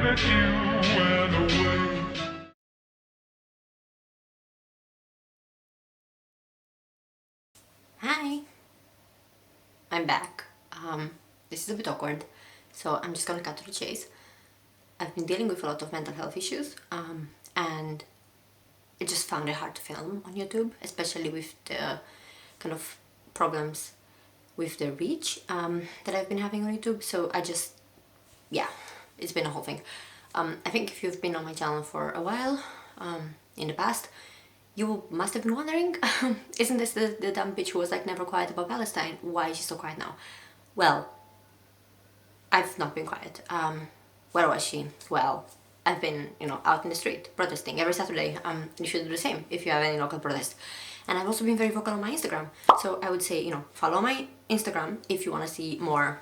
that you went away. Hi, I'm back. This is a bit awkward, so I'm just gonna cut to the chase. I've been dealing with a lot of mental health issues, and I just found it hard to film on YouTube, especially with the kind of problems with the reach that I've been having on YouTube. So yeah, it's been a whole thing. I think if you've been on my channel for a while, in the past, you must have been wondering, isn't this the dumb bitch who was like never quiet about Palestine? Why is she so quiet now? Well, I've not been quiet. Where was she? Well, I've been, out in the street protesting every Saturday. You should do the same if you have any local protest. And I've also been very vocal on my Instagram. So I would say, follow my Instagram if you want to see more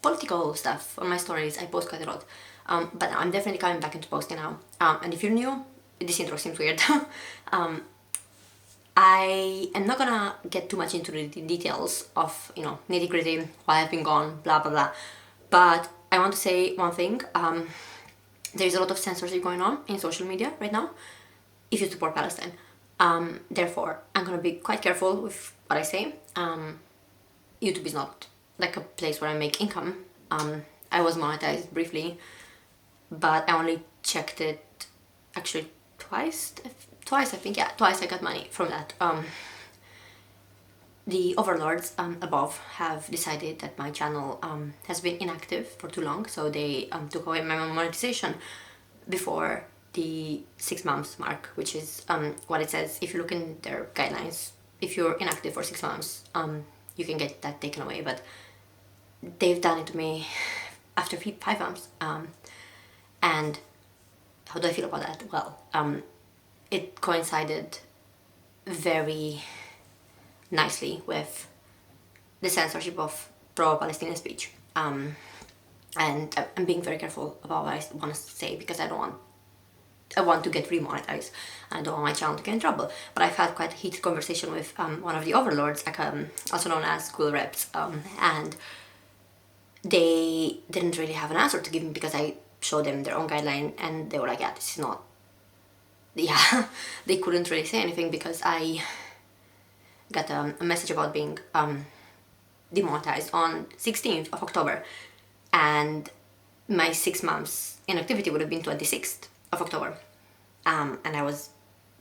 political stuff on my stories. I post quite a lot. But I'm definitely coming back into posting now. And if you're new, this intro seems weird. I am not gonna get too much into the details of, nitty gritty, why I've been gone, blah blah blah. But I want to say one thing. There's a lot of censorship going on in social media right now if you support Palestine. Therefore, I'm gonna be quite careful with what I say. YouTube is not like a place where I make income. I was monetized briefly, but I only checked it actually twice I think, yeah, twice I got money from that. The overlords above have decided that my channel has been inactive for too long, so they took away my monetization before the 6 months mark, which is what it says. If you look in their guidelines, if you're inactive for 6 months, you can get that taken away, but they've done it to me after 5 months. And how do I feel about that? Well, it coincided very nicely with the censorship of pro-Palestinian speech. And I'm being very careful about what I want to say, because I want to get remonetized and I don't want my channel to get in trouble. But I've had quite a heated conversation with one of the overlords, also known as school reps, and they didn't really have an answer to give me, because I showed them their own guideline and they were like, yeah, this is not, yeah, they couldn't really say anything, because I got a message about being demonetized on 16th of October, and my 6 months inactivity would have been 26th of October, and I was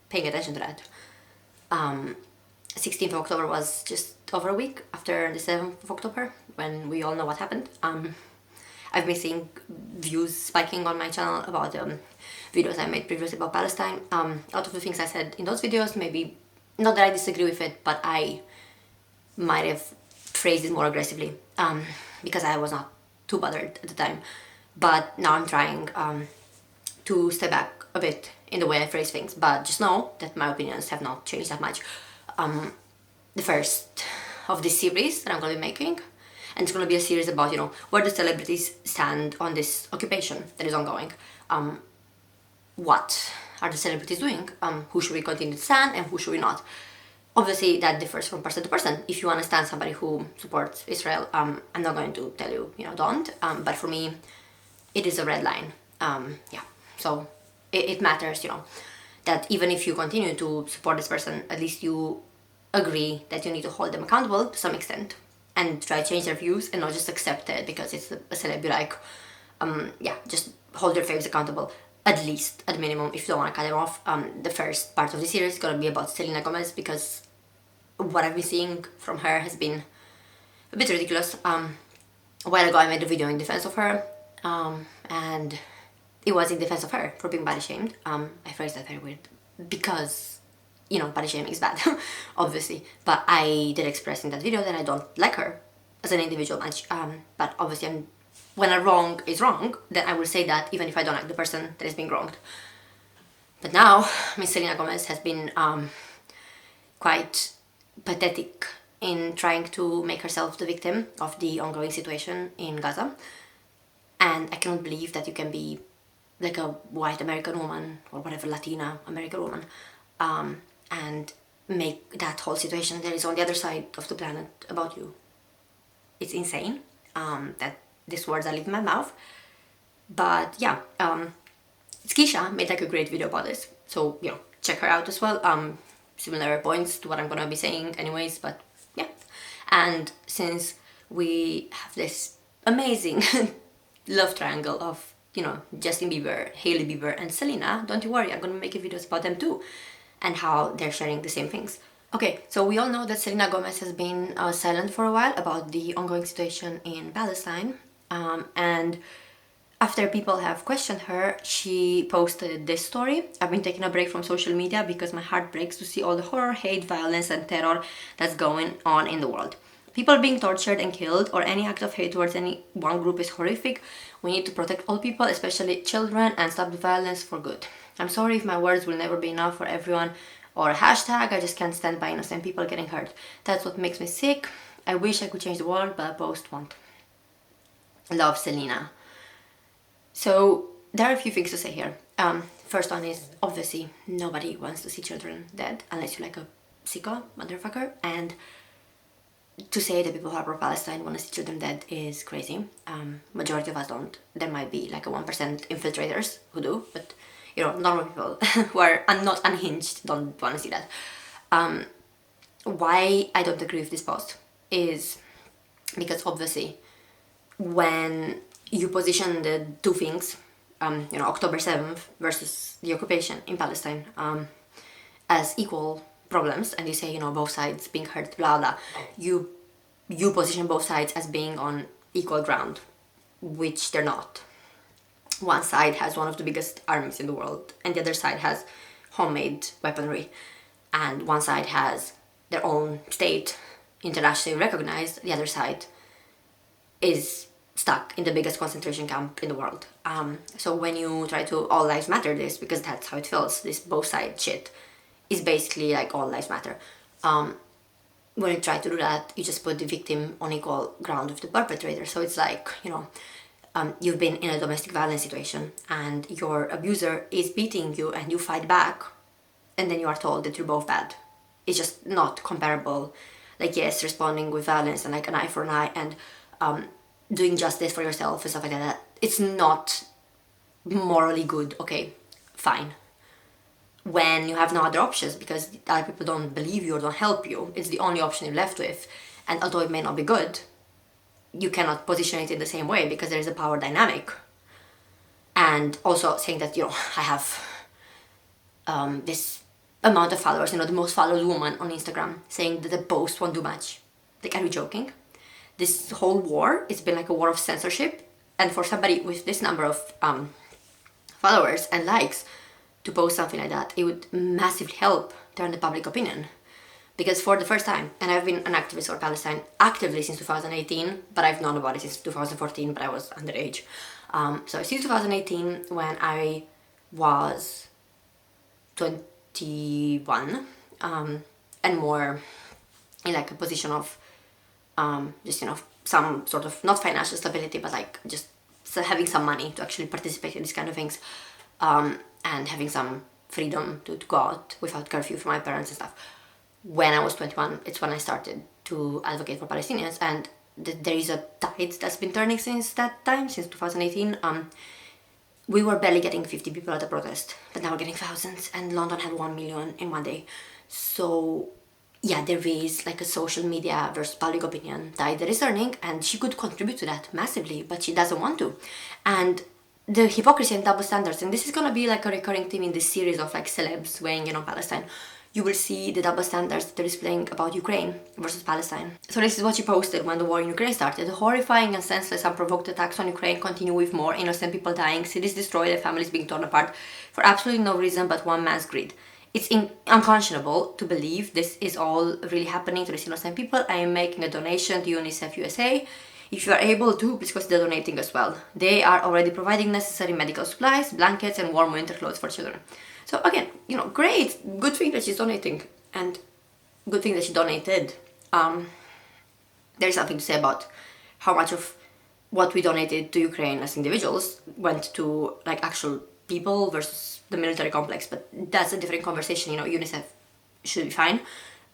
paying attention to that. 16th of October was just over a week after the 7th of October, when we all know what happened. I've been seeing views spiking on my channel about videos I made previously about Palestine. A lot of the things I said in those videos, maybe not that I disagree with it, but I might have phrased it more aggressively, because I was not too bothered at the time. But now I'm trying to step back a bit in the way I phrase things, but just know that my opinions have not changed that much. The first of this series that I'm going to be making, and it's going to be a series about, where the celebrities stand on this occupation that is ongoing. What are the celebrities doing? Who should we continue to stand and who should we not? Obviously, that differs from person to person. If you understand somebody who supports Israel, I'm not going to tell you, don't. But for me, it is a red line. Yeah. So it matters, that even if you continue to support this person, at least you agree that you need to hold them accountable to some extent and try to change their views and not just accept it because it's a celeb you like. Yeah, just hold your faves accountable, at least, at minimum, if you don't want to cut them off. The first part of the series is going to be about Selena Gomez, because what I've been seeing from her has been a bit ridiculous. A while ago I made a video in defense of her, and it was in defense of her for being body shamed. I phrased that very weird, because body shaming is bad, obviously. But I did express in that video that I don't like her as an individual much. But obviously, when a wrong is wrong, then I will say that even if I don't like the person that is being wronged. But now, Miss Selena Gomez has been quite pathetic in trying to make herself the victim of the ongoing situation in Gaza. And I cannot believe that you can be like a white American woman, or whatever, Latina American woman, and make that whole situation that is on the other side of the planet about you. It's insane that these words are leaving my mouth. But yeah, Skisha made like a great video about this, so check her out as well. Similar points to what I'm gonna be saying anyways, but yeah. And since we have this amazing love triangle of Justin Bieber, Hailey Bieber, and Selena, don't you worry, I'm gonna make videos about them too, and how they're sharing the same things. Okay, so we all know that Selena Gomez has been silent for a while about the ongoing situation in Palestine, and after people have questioned her, she posted this story. I've been taking a break from social media because my heart breaks to see all the horror, hate, violence, and terror that's going on in the world. People being tortured and killed, or any act of hate towards any one group is horrific. We need to protect all people, especially children, and stop the violence for good. I'm sorry if my words will never be enough for everyone, or a hashtag, I just can't stand by innocent people getting hurt. That's what makes me sick. I wish I could change the world, but a post won't. Love, Selena. So there are a few things to say here. First one is, obviously nobody wants to see children dead unless you're like a sicko motherfucker, and to say that people who are pro-Palestine want to see children dead is crazy. Majority of us don't. There might be like a 1% infiltrators who do, but normal people who are not unhinged don't want to see that. Why I don't agree with this post is because obviously when you position the two things, October 7th versus the occupation in Palestine, as equal problems, and you say, both sides being hurt, blah, blah, you position both sides as being on equal ground, which they're not. One side has one of the biggest armies in the world, and the other side has homemade weaponry, and one side has their own state, internationally recognized, the other side is stuck in the biggest concentration camp in the world. So when you try to all lives matter this, because that's how it feels, this both side shit is basically like all lives matter. When you try to do that, you just put the victim on equal ground with the perpetrator. So it's like, you've been in a domestic violence situation and your abuser is beating you and you fight back, and then you are told that you're both bad. It's just not comparable. Like, yes, responding with violence and like an eye for an eye and doing justice for yourself and stuff like that, it's not morally good. Okay, fine. When you have no other options because other people don't believe you or don't help you, it's the only option you're left with, and although it may not be good, you cannot position it in the same way because there is a power dynamic. And also saying that I have this amount of followers, the most followed woman on Instagram, saying that the post won't do much. Like, are you joking? This whole war, it's been like a war of censorship, and for somebody with this number of followers and likes to post something like that, it would massively help turn the public opinion. Because for the first time, and I've been an activist for Palestine actively since 2018, but I've known about it since 2014, but I was underage. So since 2018, when I was 21, and more in like a position of just some sort of, not financial stability, but like just having some money to actually participate in these kind of things, and having some freedom to go out without curfew from my parents and stuff. When I was 21, it's when I started to advocate for Palestinians, and there is a tide that's been turning since that time, since 2018. We were barely getting 50 people at a protest, but now we're getting thousands, and London had 1 million in one day. So yeah, there is like a social media versus public opinion tide that is turning, and she could contribute to that massively, but she doesn't want to. And the hypocrisy and double standards, and this is gonna be like a recurring theme in this series of like celebs weighing in on Palestine. You will see the double standards that they're displaying about Ukraine versus Palestine. So this is what she posted when the war in Ukraine started. The horrifying and senseless unprovoked attacks on Ukraine continue, with more innocent people dying, cities destroyed, and families being torn apart for absolutely no reason but one man's greed. It's unconscionable to believe this is all really happening to these innocent people. I am making a donation to UNICEF USA. If you are able to, please consider donating as well. They are already providing necessary medical supplies, blankets, and warm winter clothes for children. So again, great, good thing that she's donating, and good thing that she donated. There's something to say about how much of what we donated to Ukraine as individuals went to like actual people versus the military complex, but that's a different conversation. UNICEF should be fine.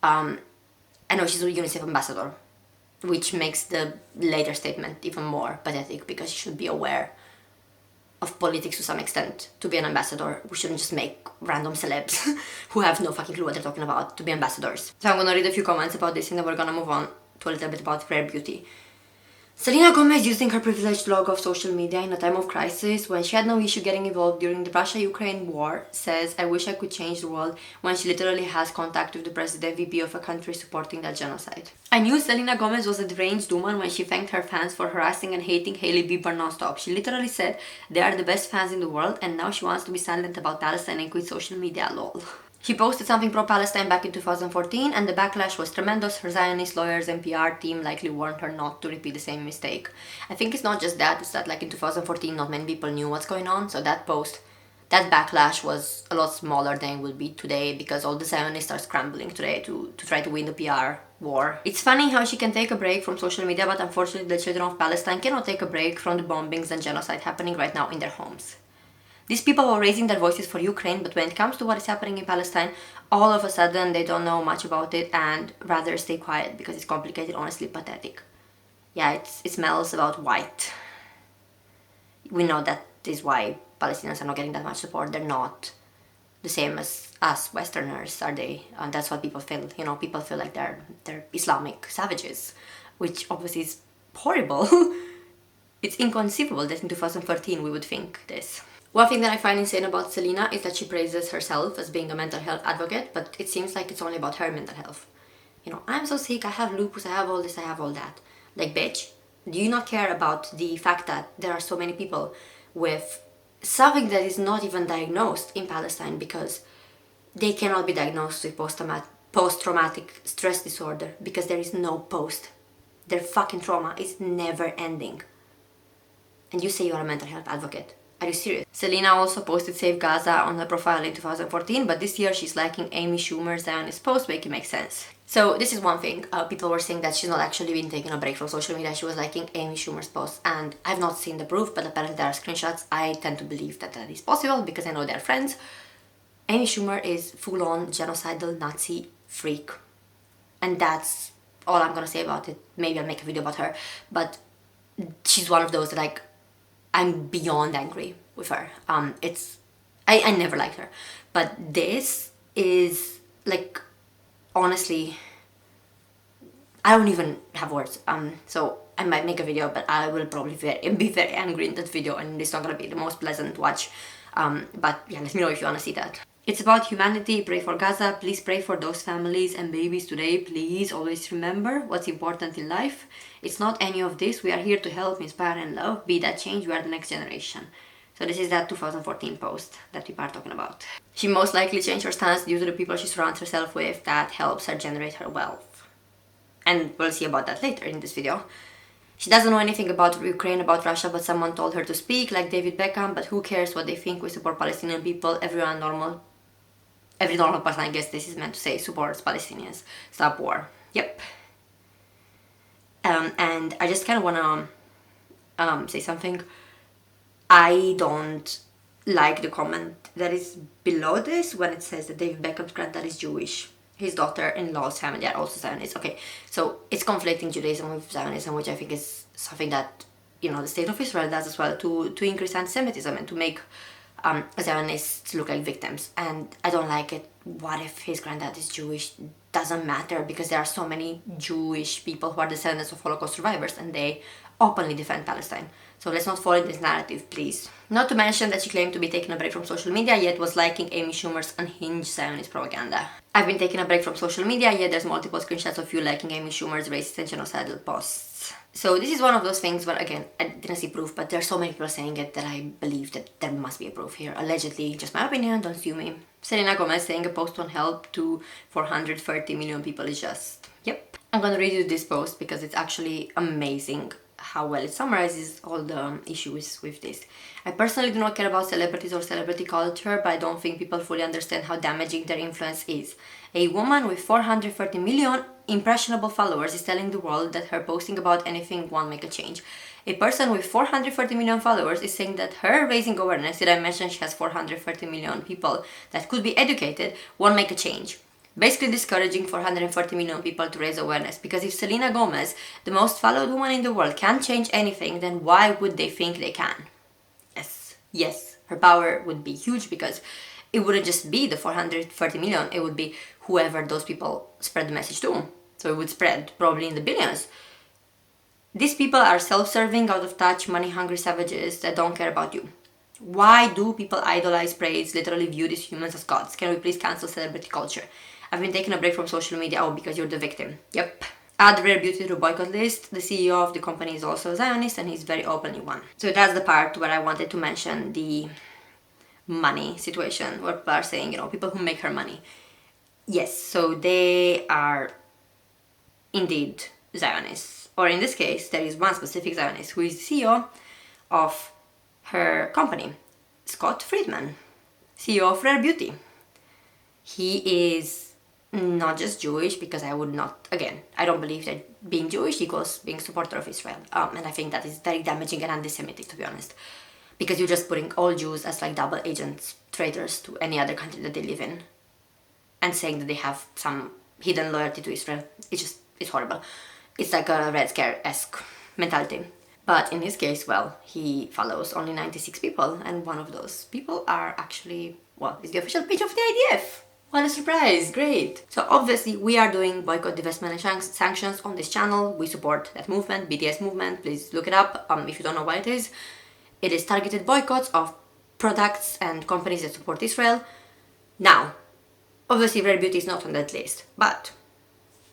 I know she's a UNICEF ambassador, which makes the later statement even more pathetic, because she should be aware of politics to some extent to be an ambassador. We shouldn't just make random celebs who have no fucking clue what they're talking about to be ambassadors. So I'm gonna read a few comments about this and then we're gonna move on to a little bit about rare beauty. Selena Gomez using her privileged log of social media in a time of crisis when she had no issue getting involved during the Russia-Ukraine war says, I wish I could change the world, when she literally has contact with the president VP of a country supporting that genocide. I knew Selena Gomez was a deranged woman when she thanked her fans for harassing and hating Hailey Bieber non-stop. She literally said they are the best fans in the world and now she wants to be silent about Palestine and quit social media, lol. She posted something pro-Palestine back in 2014 and the backlash was tremendous. Her Zionist lawyers and PR team likely warned her not to repeat the same mistake. I think it's not just that, it's that like in 2014 not many people knew what's going on, so that backlash was a lot smaller than it would be today because all the Zionists are scrambling today to try to win the PR war. It's funny how she can take a break from social media, but unfortunately the children of Palestine cannot take a break from the bombings and genocide happening right now in their homes. These people were raising their voices for Ukraine, but when it comes to what is happening in Palestine, all of a sudden they don't know much about it and rather stay quiet because it's complicated, honestly pathetic. Yeah, it smells about white. We know that is why Palestinians are not getting that much support. They're not the same as us Westerners, are they? And that's what people feel. You know, people feel like they're Islamic savages, which obviously is horrible. It's inconceivable that in 2013 we would think this. One thing that I find insane about Selena is that she praises herself as being a mental health advocate, but it seems like it's only about her mental health. You know, I'm so sick, I have lupus, I have all this, I have all that. Like, bitch, do you not care about the fact that there are so many people with something that is not even diagnosed in Palestine because they cannot be diagnosed with post-traumatic stress disorder because there is no post. Their fucking trauma is never ending. And you say you are a mental health advocate. Are you serious? Selena also posted Save Gaza on her profile in 2014, but this year she's liking Amy Schumer's Zionist post, make it make sense. So this is one thing. People were saying that she's not actually been taking a break from social media. She was liking Amy Schumer's post, and I've not seen the proof, but apparently there are screenshots. I tend to believe that that is possible because I know they're friends. Amy Schumer is full-on genocidal Nazi freak. And that's all I'm gonna say about it. Maybe I'll make a video about her, but she's one of those that, like, I'm beyond angry with her. I never liked her, but this is like, honestly, I don't even have words. So I might make a video, but I will probably be very angry in that video, and it's not gonna be the most pleasant watch. But yeah, let me know if you wanna see that. It's about humanity. Pray for Gaza. Please pray for those families and babies today. Please always remember what's important in life. It's not any of this. We are here to help, inspire, and love. Be that change. We are the next generation. So this is that 2014 post that people are talking about. She most likely changed her stance due to the people she surrounds herself with that helps her generate her wealth. And we'll see about that later in this video. She doesn't know anything about Ukraine, about Russia, but someone told her to speak, like David Beckham, but who cares what they think? We support Palestinian people. Every normal person, I guess this is meant to say, supports Palestinians. Stop war. Yep. And I just kind of want to say something. I don't like the comment that is below this when it says that David Beckham's granddad is Jewish. His daughter-in-law's family are also Zionists. Okay, so it's conflicting Judaism with Zionism, which I think is something that, you know, the state of Israel does as well to increase anti-Semitism and to make Zionists look like victims. And I don't like it. What if his granddad is Jewish? Doesn't matter, because there are so many Jewish people who are descendants of Holocaust survivors and they openly defend Palestine. So let's not fall in this narrative, please. Not to mention that she claimed to be taking a break from social media, yet was liking Amy Schumer's unhinged Zionist propaganda. I've been taking a break from social media, yet there's multiple screenshots of you liking Amy Schumer's racist and genocidal posts. So this is one of those things where, again, I didn't see proof, but there are so many people saying it that I believe that there must be a proof here. Allegedly, just my opinion, don't sue me. Selena Gomez saying a post on help to 430 million people is just... Yep. I'm gonna read you this post because it's actually amazing how well it summarizes all the issues with this. I personally do not care about celebrities or celebrity culture, but I don't think people fully understand how damaging their influence is. A woman with 430 million impressionable followers is telling the world that her posting about anything won't make a change. A person with 430 million followers is saying that her raising awareness, did I mention she has 430 million people that could be educated, won't make a change. Basically discouraging 440 million people to raise awareness, because if Selena Gomez, the most followed woman in the world, can't change anything, then why would they think they can? Yes. yes, her power would be huge because it wouldn't just be the 430 million, it would be whoever those people spread the message to. So it would spread probably in the billions. These people are self-serving, out of touch, money-hungry savages that don't care about you. Why do people idolize, praise, literally view these humans as gods? Can we please cancel celebrity culture? I've been taking a break from social media. Oh, because you're the victim. Yep. Add Rare Beauty to boycott list. The CEO of the company is also a Zionist and he's very openly one. So that's the part where I wanted to mention the money situation, where people are saying, people who make her money. Yes, so they are indeed Zionists. Or in this case, there is one specific Zionist who is CEO of her company, Scott Friedman, CEO of Rare Beauty. He is not just Jewish, because I would not, again, I don't believe that being Jewish equals being supporter of Israel. And I think that is very damaging and anti-Semitic, to be honest. Because you're just putting all Jews as like double agents, traitors to any other country that they live in. And saying that they have some hidden loyalty to Israel. It's horrible. It's like a Red Scare-esque mentality. But in his case, well, he follows only 96 people, and one of those people are actually, is the official page of the IDF. What a surprise, great. So obviously we are doing boycott, divestment and sanctions on this channel. We support that movement, BDS movement, please look it up if you don't know what it is. It is targeted boycotts of products and companies that support Israel. Now, obviously Rare Beauty is not on that list, but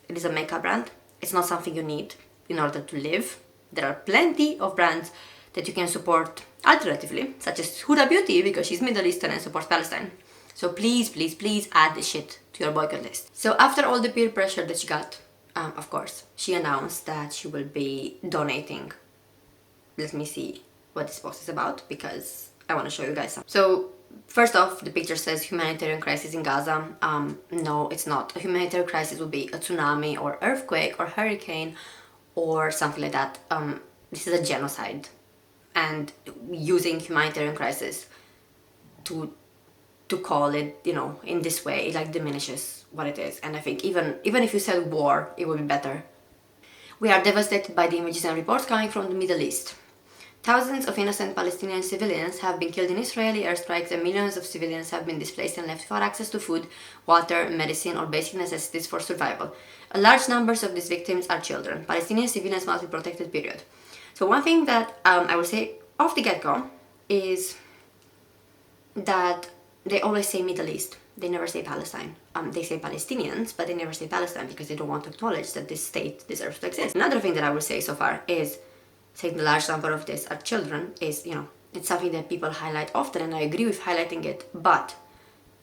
it is a makeup brand. It's not something you need in order to live. There are plenty of brands that you can support alternatively, such as Huda Beauty, because she's Middle Eastern and supports Palestine. So please, please, please add this shit to your boycott list. So after all the peer pressure that she got, of course, she announced that she will be donating. Let me see what this post is about, because I want to show you guys some. So first off, the picture says humanitarian crisis in Gaza. No, it's not. A humanitarian crisis would be a tsunami or earthquake or hurricane or something like that. This is a genocide, and using humanitarian crisis to call it, in this way, it like diminishes what it is. And I think even if you said war, it would be better. We are devastated by the images and reports coming from the Middle East. Thousands of innocent Palestinian civilians have been killed in Israeli airstrikes, and millions of civilians have been displaced and left without access to food, water, medicine, or basic necessities for survival. A large numbers of these victims are children. Palestinian civilians must be protected, period. So one thing that I will say off the get-go is that they always say Middle East. They never say Palestine. They say Palestinians, but they never say Palestine because they don't want to acknowledge that this state deserves to exist. Another thing that I will say so far is saying the large number of these are children is, it's something that people highlight often, and I agree with highlighting it, but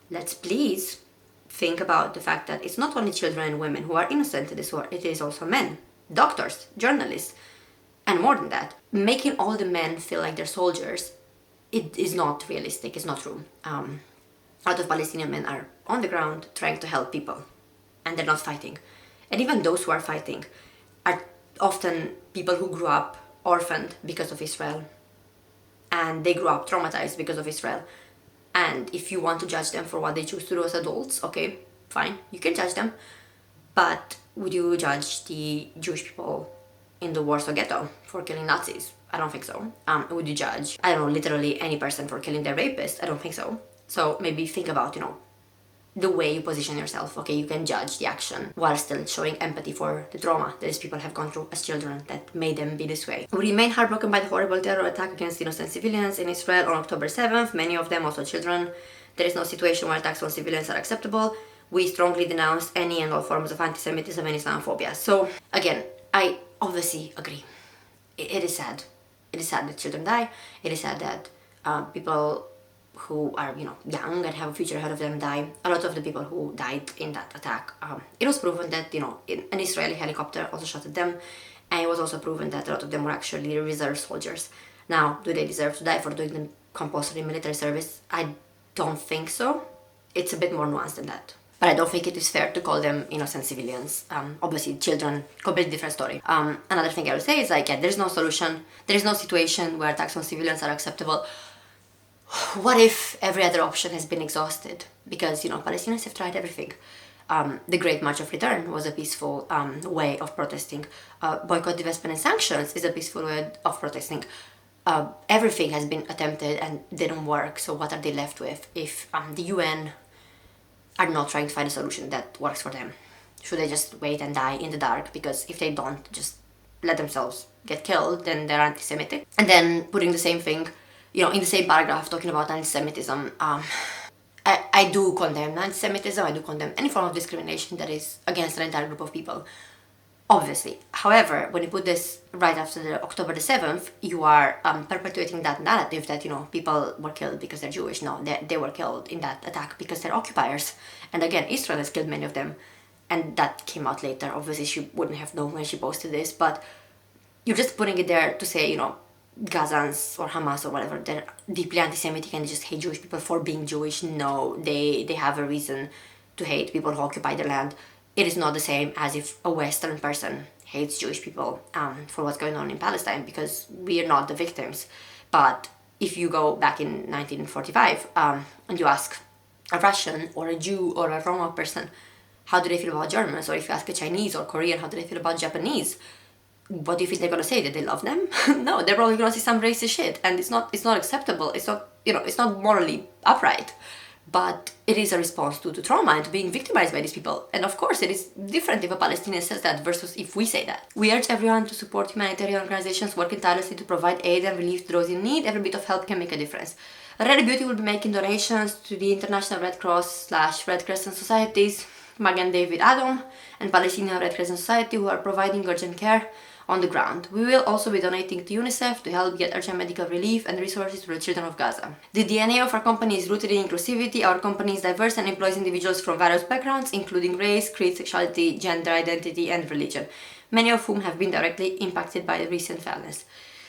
let's please think about the fact that it's not only children and women who are innocent in this war, it is also men, doctors, journalists, and more than that. Making all the men feel like they're soldiers, it is not realistic, it's not true. A lot of Palestinian men are on the ground trying to help people, and they're not fighting. And even those who are fighting are often people who grew up orphaned because of Israel, and they grew up traumatized because of Israel. And if you want to judge them for what they choose to do as adults, okay, fine, you can judge them. But would you judge the Jewish people in the Warsaw Ghetto for killing Nazis? I don't think so. Would you judge, I don't know, literally any person for killing their rapist? I don't think so. So maybe think about, the way you position yourself. Okay, you can judge the action while still showing empathy for the trauma that these people have gone through as children that made them be this way. We remain heartbroken by the horrible terror attack against innocent civilians in Israel on October 7th, many of them also children. There is no situation where attacks on civilians are acceptable. We strongly denounce any and all forms of anti-Semitism and Islamophobia. So again, I obviously agree. It is sad. It is sad that children die. It is sad that people who are, young and have a future ahead of them die. A lot of the people who died in that attack, it was proven that, an Israeli helicopter also shot at them, and it was also proven that a lot of them were actually reserve soldiers. Now, do they deserve to die for doing the compulsory military service? I don't think so. It's a bit more nuanced than that. But I don't think it is fair to call them innocent civilians. Obviously, children, completely different story. Another thing I would say is there's no solution. There is no situation where attacks on civilians are acceptable. What if every other option has been exhausted? Because, Palestinians have tried everything. The Great March of Return was a peaceful way of protesting. Boycott, divestment and sanctions is a peaceful way of protesting. everything has been attempted and didn't work. So what are they left with if the UN are not trying to find a solution that works for them? Should they just wait and die in the dark? Because if they don't just let themselves get killed, then they're anti-Semitic. And then putting the same thing, in the same paragraph, talking about anti-Semitism. I do condemn anti-Semitism. I do condemn any form of discrimination that is against an entire group of people, obviously. However, when you put this right after the October the 7th, you are perpetuating that narrative that, people were killed because they're Jewish. No, they were killed in that attack because they're occupiers. And again, Israel has killed many of them. And that came out later. Obviously, she wouldn't have known when she posted this, but you're just putting it there to say, Gazans or Hamas or whatever, they're deeply anti-Semitic and they just hate Jewish people for being Jewish. No, they have a reason to hate people who occupy their land. It is not the same as if a Western person hates Jewish people for what's going on in Palestine, because we are not the victims. But if you go back in 1945 and you ask a Russian or a Jew or a Roma person, how do they feel about Germans? Or if you ask a Chinese or Korean, how do they feel about Japanese? What do you think they're gonna say? That they love them? No, they're probably gonna say some racist shit, and it's not acceptable. It's not it's not morally upright. But it is a response to trauma and to being victimized by these people. And of course, it is different if a Palestinian says that versus if we say that. We urge everyone to support humanitarian organizations working tirelessly to provide aid and relief to those in need. Every bit of help can make a difference. Red Beauty will be making donations to the International Red Cross/Red Crescent Societies, Magen David Adom, and Palestinian Red Crescent Society, who are providing urgent care on the ground. We will also be donating to UNICEF to help get urgent medical relief and resources to the children of Gaza. The DNA of our company is rooted in inclusivity. Our company is diverse and employs individuals from various backgrounds, including race, creed, sexuality, gender identity, and religion, many of whom have been directly impacted by the recent violence.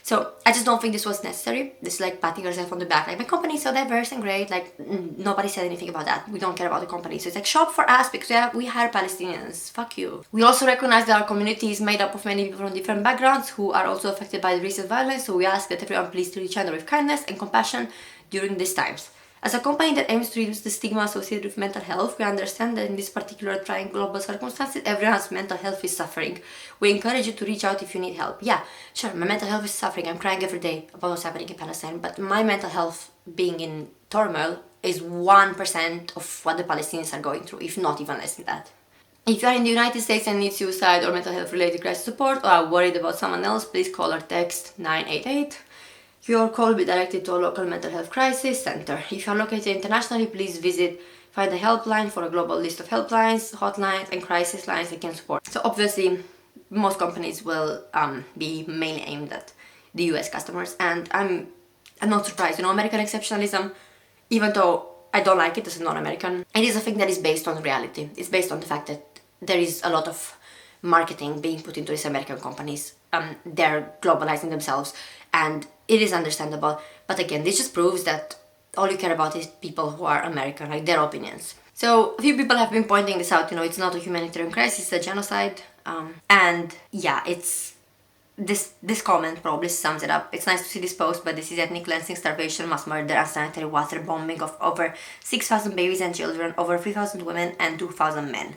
So I just don't think this was necessary. This is like patting yourself on the back. Like, my company is so diverse and great. Like, nobody said anything about that. We don't care about the company. So it's like, shop for us because we hire Palestinians. Fuck you. We also recognize that our community is made up of many people from different backgrounds who are also affected by the recent violence. So we ask that everyone please treat each other with kindness and compassion during these times. As a company that aims to reduce the stigma associated with mental health, we understand that in this particular trying global circumstances, everyone's mental health is suffering. We encourage you to reach out if you need help. Yeah, sure, my mental health is suffering. I'm crying every day about what's happening in Palestine, but my mental health being in turmoil is 1% of what the Palestinians are going through, if not even less than that. If you are in the United States and need suicide or mental health related crisis support, or are worried about someone else, please call or text 988. Your call will be directed to a local mental health crisis center. If you are located internationally, please find a helpline for a global list of helplines, hotlines, and crisis lines that can support. So obviously, most companies will be mainly aimed at the US customers, and I'm not surprised. American exceptionalism, even though I don't like it as a non-American, it is a thing that is based on reality. It's based on the fact that there is a lot of marketing being put into these American companies. They're globalizing themselves, and it is understandable. But again, this just proves that all you care about is people who are American, like their opinions. So a few people have been pointing this out. It's not a humanitarian crisis, it's a genocide. And yeah, it's this comment probably sums it up. It's nice to see this post, but this is ethnic cleansing, starvation, mass murder, unsanitary water bombing of over 6,000 babies and children, over 3,000 women, and 2,000 men.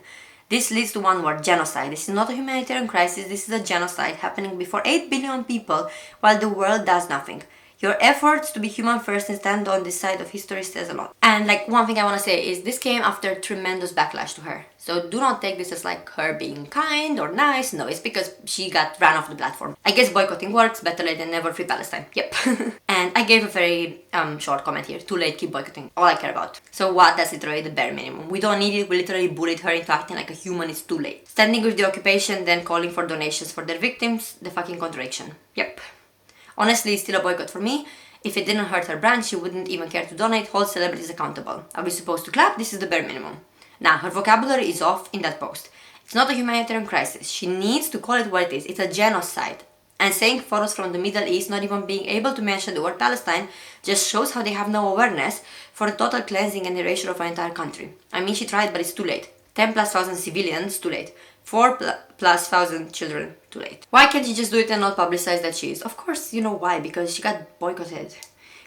This leads to one word: genocide. This is not a humanitarian crisis, this is a genocide happening before 8 billion people while the world does nothing. Your efforts to be human first and stand on this side of history says a lot. And one thing I want to say is this came after tremendous backlash to her. So do not take this as her being kind or nice. No, it's because she got ran off the platform. I guess boycotting works, better late than never, free Palestine. Yep. And I gave a very short comment here. Too late, keep boycotting. All I care about. So what? That's literally the bare minimum. We don't need it. We literally bullied her into acting like a human. It's too late. Standing with the occupation, then calling for donations for their victims. The fucking contradiction. Yep. Honestly, it's still a boycott for me. If it didn't hurt her brand, she wouldn't even care to donate. Hold celebrities accountable. Are we supposed to clap? This is the bare minimum. Now, her vocabulary is off in that post. It's not a humanitarian crisis. She needs to call it what it is. It's a genocide. And saying photos from the Middle East, not even being able to mention the word Palestine, just shows how they have no awareness for the total cleansing and erasure of an entire country. I mean, she tried, but it's too late. 10 plus thousand civilians, too late. 4 plus thousand children, too late. Why can't she just do it and not publicize that she is? Of course, you know why, because she got boycotted.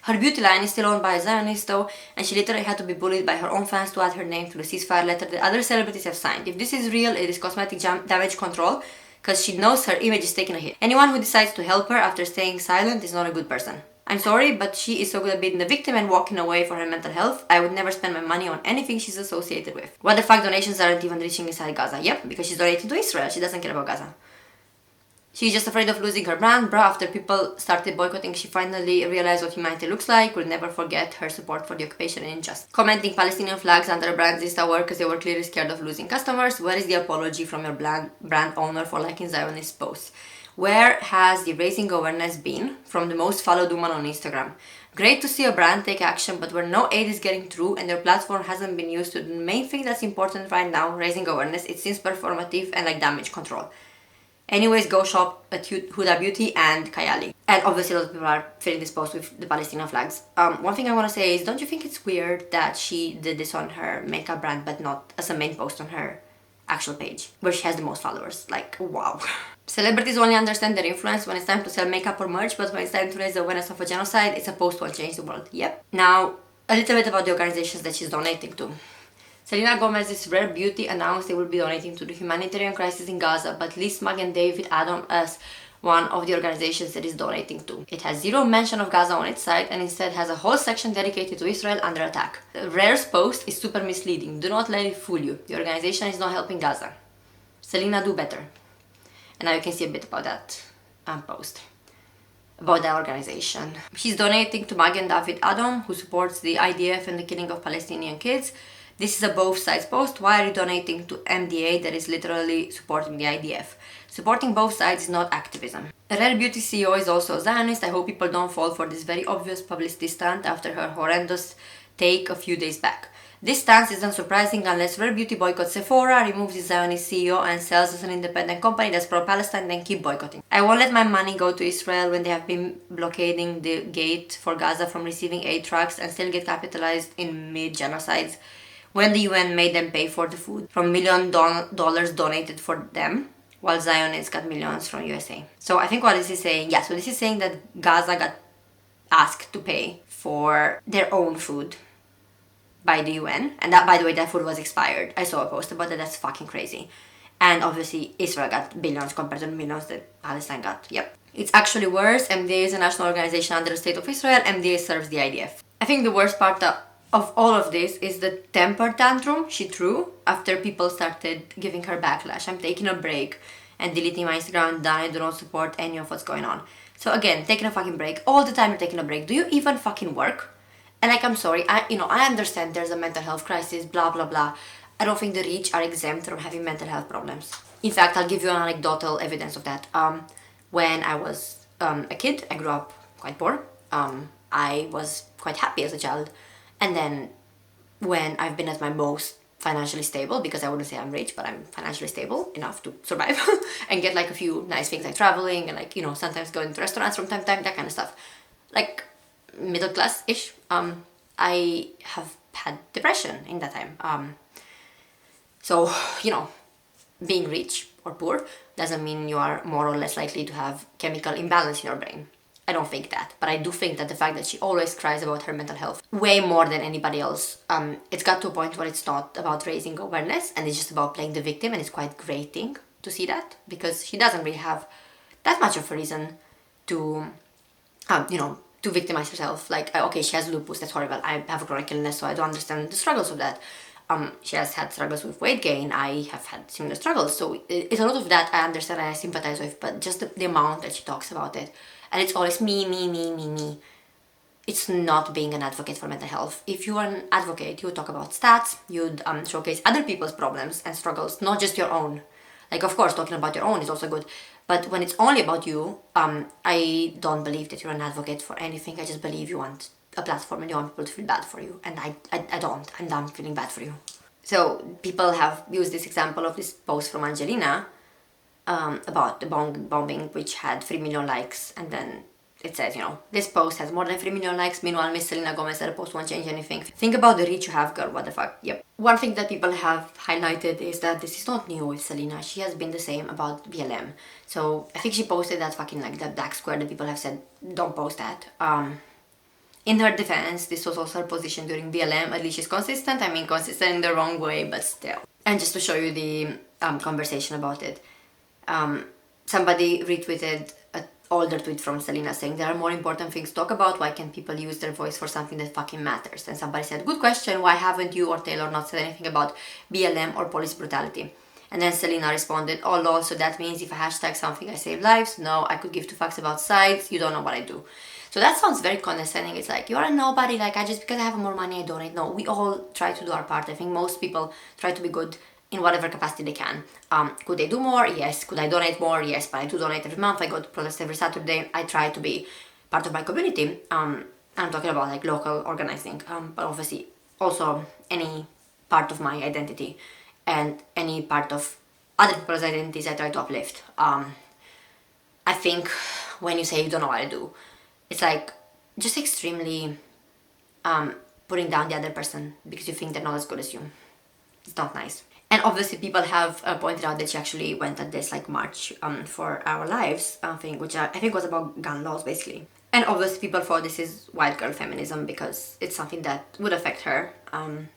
Her beauty line is still owned by a Zionist though, and she literally had to be bullied by her own fans to add her name to the ceasefire letter that other celebrities have signed. If this is real, it is cosmetic damage control. because she knows her image is taking a hit. Anyone who decides to help her after staying silent is not a good person. I'm sorry, but she is so good at being the victim and walking away for her mental health. I would never spend my money on anything she's associated with. What the fuck, donations aren't even reaching inside Gaza? Yep, because she's donating to Israel. She doesn't care about Gaza. She's just afraid of losing her brand, bruh. After people started boycotting, she finally realized what humanity looks like. We'll never forget her support for the occupation and injustice. Commenting Palestinian flags under brands Insta work because they were clearly scared of losing customers. Where is the apology from your brand owner for liking Zionist posts? Where has the raising awareness been from the most followed woman on Instagram? Great to see a brand take action, but where no aid is getting through and their platform hasn't been used to the main thing that's important right now, raising awareness, it seems performative and like damage control. Anyways, go shop at Huda Beauty and Kayali. And obviously a lot of people are filling this post with the Palestinian flags. One thing I want to say is, don't you think it's weird that she did this on her makeup brand but not as a main post on her actual page, where she has the most followers? Like, wow. Celebrities only understand their influence when it's time to sell makeup or merch, but when it's time to raise the awareness of a genocide, it's a post will change the world. Yep. Now, a little bit about the organizations that she's donating to. Selena Gomez's Rare Beauty announced they will be donating to the humanitarian crisis in Gaza, but lists Magen David Adom as one of the organizations that is donating to. It has zero mention of Gaza on its site and instead has a whole section dedicated to Israel under attack. Rare's post is super misleading. Do not let it fool you. The organization is not helping Gaza. Selena, do better. And now you can see a bit about that post. About that organization. She's donating to Magen David Adom, who supports the IDF and the killing of Palestinian kids. This is a both sides post. Why are you donating to MDA that is literally supporting the IDF? Supporting both sides is not activism. Rare Beauty CEO is also a Zionist. I hope people don't fall for this very obvious publicity stunt after her horrendous take a few days back. This stance isn't surprising unless Rare Beauty boycotts Sephora, removes the Zionist CEO and sells as an independent company that's pro-Palestine, then keep boycotting. I won't let my money go to Israel when they have been blockading the gate for Gaza from receiving aid trucks and still get capitalized in mid-genocides when the UN made them pay for the food from $1 million donated for them, while Zionists got millions from USA. So I think what this is saying, so this is saying that Gaza got asked to pay for their own food by the UN, and that, by the way, that food was expired. I saw a post about that. That's fucking crazy. And obviously Israel got billions compared to the millions that Palestine got. Yep. It's actually worse. MDA is a national organization under the state of Israel. MDA serves the IDF. I think the worst part of all of this is the temper tantrum she threw after people started giving her backlash. I'm taking a break and deleting my Instagram, done. I do not support any of what's going on. So again, taking a fucking break. All the time you're taking a break. Do you even fucking work? And like, I'm sorry, I understand there's a mental health crisis, blah, blah, blah. I don't think the rich are exempt from having mental health problems. In fact, I'll give you an anecdotal evidence of that. When I was a kid, I grew up quite poor. I was quite happy as a child. And then when I've been at my most financially stable, because I wouldn't say I'm rich, but I'm financially stable enough to survive and get like a few nice things like traveling and like, sometimes going to restaurants from time to time, that kind of stuff. Like middle class-ish. I have had depression in that time. So, being rich or poor doesn't mean you are more or less likely to have chemical imbalance in your brain. I don't think that, but I do think that the fact that she always cries about her mental health way more than anybody else, it's got to a point where it's not about raising awareness and it's just about playing the victim, and it's quite grating to see that because she doesn't really have that much of a reason to, to victimize herself. Like, okay, she has lupus, that's horrible. I have a chronic illness, so I don't understand the struggles of that. She has had struggles with weight gain. I have had similar struggles. So it's a lot of that I understand and I sympathize with, but just the amount that she talks about it. And it's always me. It's not being an advocate for mental health. If you are an advocate, you would talk about stats, you'd showcase other people's problems and struggles, not just your own. Like, of course, talking about your own is also good. But when it's only about you, I don't believe that you're an advocate for anything. I just believe you want a platform and you want people to feel bad for you. And I don't. I'm done feeling bad for you. So people have used this example of this post from Angelina about the bombing, which had 3 million likes. And then it says, this post has more than 3 million likes. Meanwhile, Miss Selena Gomez said a post won't change anything. Think about the reach you have, girl. What the fuck? Yep. One thing that people have highlighted is that this is not new with Selena. She has been the same about BLM. So I think she posted that fucking like that black square that people have said, don't post that. In her defense, this was also her position during BLM. At least she's consistent. Consistent in the wrong way, but still. And just to show you the conversation about it. Somebody retweeted an older tweet from Selena saying there are more important things to talk about. Why can't people use their voice for something that fucking matters? And somebody said, good question, why haven't you or Taylor not said anything about BLM or police brutality? And then Selena responded, oh lol, so that means if I hashtag something I save lives? No, I could give two fucks about sides, you don't know what I do. So that sounds very condescending. It's like, you're a nobody, like I just, because I have more money I donate. No, we all try to do our part. I think most people try to be good in whatever capacity they can. Could they do more? Yes. Could I donate more? Yes, but I do donate every month. I go to protest every Saturday. I try to be part of my community. I'm talking about like local organizing, but obviously also any part of my identity and any part of other people's identities I try to uplift. I think when you say you don't know what I do, it's like just extremely putting down the other person because you think they're not as good as you. It's not nice. And obviously people have pointed out that she actually went at this like march for our lives thing, which I think was about gun laws basically. And obviously people thought this is white girl feminism because it's something that would affect her,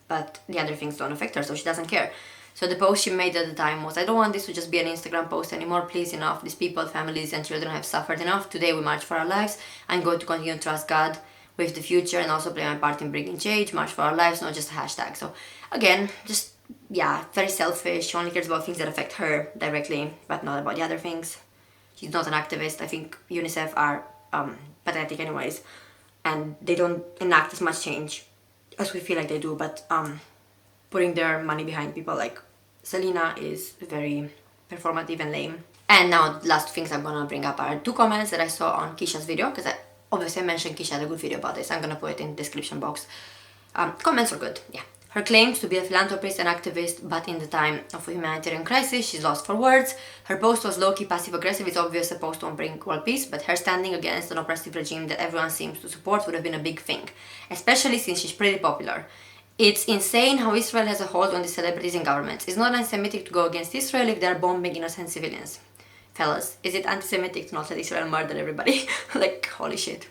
but the other things don't affect her, so she doesn't care. So the post she made at the time was, I don't want this to just be an Instagram post anymore, please, enough. These people, families and children have suffered enough. Today we march for our lives. I'm going to continue to trust God with the future and also play my part in bringing change, march for our lives, not just a hashtag. So again, just yeah, very selfish. She only cares about things that affect her directly, but not about the other things. She's not an activist. I think UNICEF are pathetic anyways, and they don't enact as much change as we feel like they do, but putting their money behind people like Selena is very performative and lame. And now the last things I'm gonna bring up are two comments that I saw on Keisha's video, because obviously I mentioned Keisha had a good video about this. I'm gonna put it in the description box. Comments are good, yeah. Her claims to be a philanthropist and activist, but in the time of a humanitarian crisis, she's lost for words. Her post was low-key passive-aggressive. It's obvious a post won't bring world peace, but her standing against an oppressive regime that everyone seems to support would have been a big thing, especially since she's pretty popular. It's insane how Israel has a hold on the celebrities and governments. It's not anti-Semitic to go against Israel if they're bombing innocent civilians. Fellas, is it anti-Semitic to not let Israel murder everybody? Like, holy shit.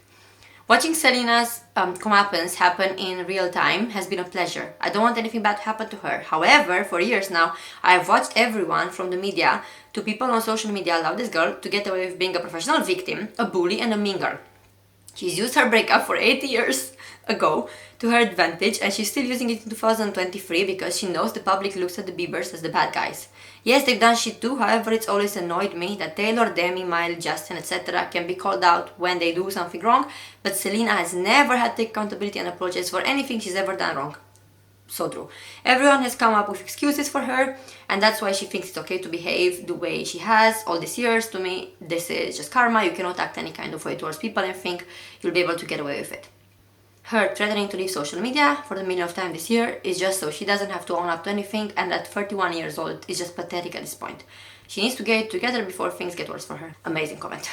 Watching Selena's comeuppance happen in real time has been a pleasure. I don't want anything bad to happen to her. However, for years now, I have watched everyone from the media to people on social media allow this girl to get away with being a professional victim, a bully, and a mean girl. She's used her breakup for 8 years ago to her advantage, and she's still using it in 2023 because she knows the public looks at the Biebers as the bad guys. Yes, they've done shit too, however, it's always annoyed me that Taylor, Demi, Miley, Justin, etc. can be called out when they do something wrong, but Selena has never had to take accountability and apologize for anything she's ever done wrong. So true. Everyone has come up with excuses for her, and that's why she thinks it's okay to behave the way she has all these years. To me, this is just karma. You cannot act any kind of way towards people and think you'll be able to get away with it. Her threatening to leave social media for the millionth time this year is just so she doesn't have to own up to anything, and at 31 years old is just pathetic at this point. She needs to get it together before things get worse for her. Amazing comment.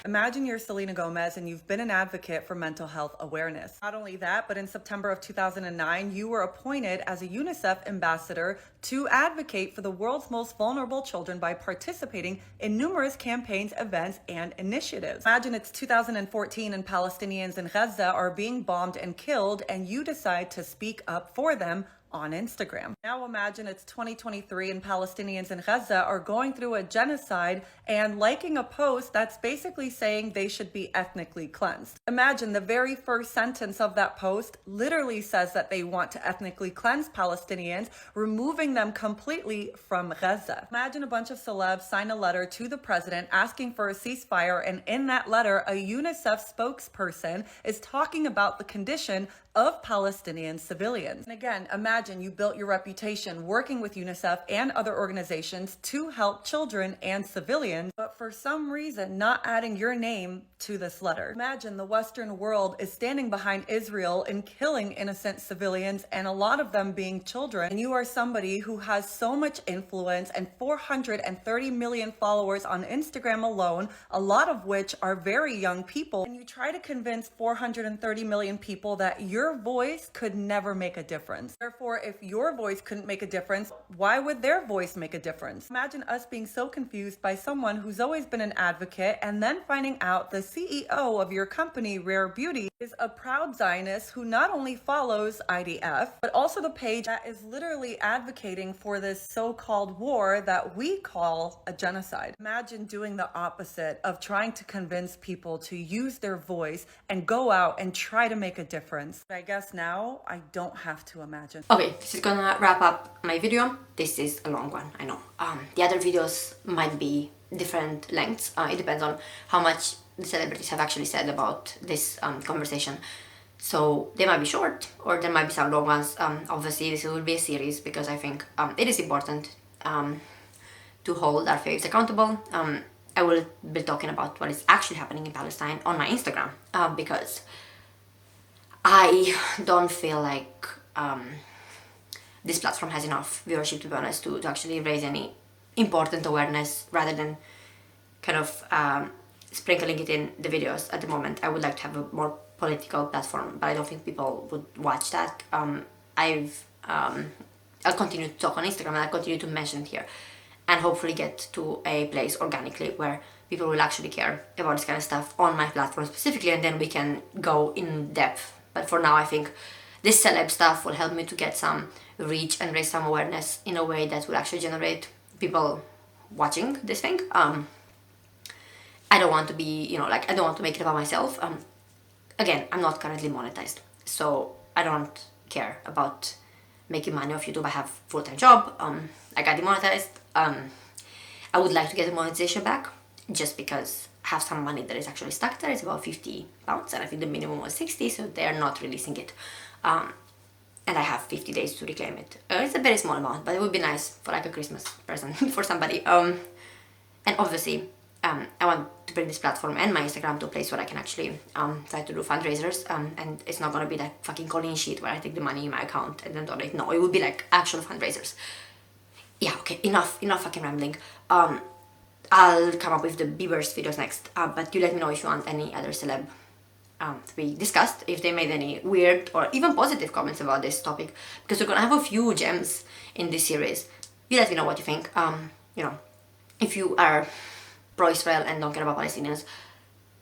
Imagine you're Selena Gomez and you've been an advocate for mental health awareness. Not only that, but in September of 2009, you were appointed as a UNICEF ambassador to advocate for the world's most vulnerable children by participating in numerous campaigns, events, and initiatives. Imagine it's 2014 and Palestinians in Gaza are being bombed and killed, and you decide to speak up for them on Instagram. Now imagine it's 2023 and Palestinians in Gaza are going through a genocide and liking a post that's basically saying they should be ethnically cleansed. Imagine the very first sentence of that post literally says that they want to ethnically cleanse Palestinians, removing them completely from Gaza. Imagine a bunch of celebs sign a letter to the president asking for a ceasefire, and in that letter, a UNICEF spokesperson is talking about the condition of Palestinian civilians. And again, imagine you built your reputation working with UNICEF and other organizations to help children and civilians, but for some reason not adding your name to this letter. Imagine the Western world is standing behind Israel in killing innocent civilians, and a lot of them being children, and you are somebody who has so much influence and 430 million followers on Instagram alone, a lot of which are very young people, and you try to convince 430 million people that your voice could never make a difference. Therefore, if your voice couldn't make a difference, why would their voice make a difference? Imagine us being so confused by someone who's always been an advocate and then finding out the CEO of your company, Rare Beauty, is a proud Zionist who not only follows IDF, but also the page that is literally advocating for this so-called war that we call a genocide. Imagine doing the opposite of trying to convince people to use their voice and go out and try to make a difference. But I guess now I don't have to imagine. Okay, this is gonna wrap up my video. This is a long one, I know. The other videos might be different lengths. It depends on how much the celebrities have actually said about this conversation. So they might be short, or there might be some long ones. Obviously this will be a series because I think it is important to hold our faves accountable. I will be talking about what is actually happening in Palestine on my Instagram because I don't feel like this platform has enough viewership, to be honest, to actually raise any important awareness rather than kind of sprinkling it in the videos at the moment. I would like to have a more political platform, but I don't think people would watch that. I'll continue to talk on Instagram and I'll continue to mention it here and hopefully get to a place organically where people will actually care about this kind of stuff on my platform specifically, and then we can go in depth. But for now, I think this celeb stuff will help me to get some reach and raise some awareness in a way that will actually generate people watching this thing. I don't want to be, I don't want to make it about myself. Again, I'm not currently monetized, so I don't care about making money off YouTube. I have a full-time job. I got demonetized. I would like to get the monetization back just because I have some money that is actually stuck there. It's about £50, and I think the minimum was 60, so they're not releasing it. And I have 50 days to reclaim it. It's a very small amount, but it would be nice for like a Christmas present for somebody. And obviously, I want to bring this platform and my Instagram to a place where I can actually try to do fundraisers. And it's not gonna be that fucking call-in sheet where I take the money in my account and then donate. No, it would be like actual fundraisers. Yeah, okay, enough fucking rambling. I'll come up with the Bieber's videos next, but you let me know if you want any other celeb to be discussed, if they made any weird or even positive comments about this topic, because we're gonna have a few gems in this series. You let me know what you think. If you are pro-Israel and don't care about Palestinians,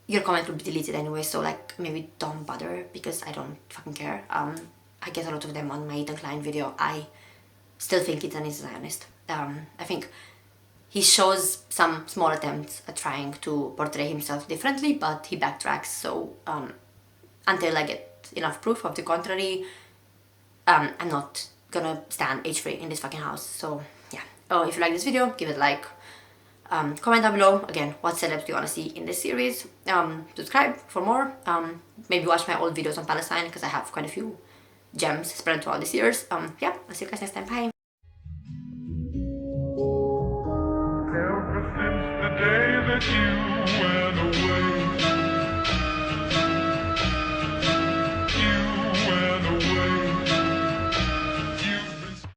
your comment will be deleted anyway, so like maybe don't bother because I don't fucking care. I get a lot of them on my Ethan Klein video. I still think Ethan is a Zionist. I think he shows some small attempts at trying to portray himself differently, but he backtracks, so until I get enough proof of the contrary, I'm not gonna stand H free in this fucking house. So yeah. Oh, if you like this video, give it a like. Comment down below, again, what celebs do you want to see in this series. Subscribe for more. Maybe watch my old videos on Palestine, because I have quite a few gems spread throughout these years. Yeah, I'll see you guys next time. Bye.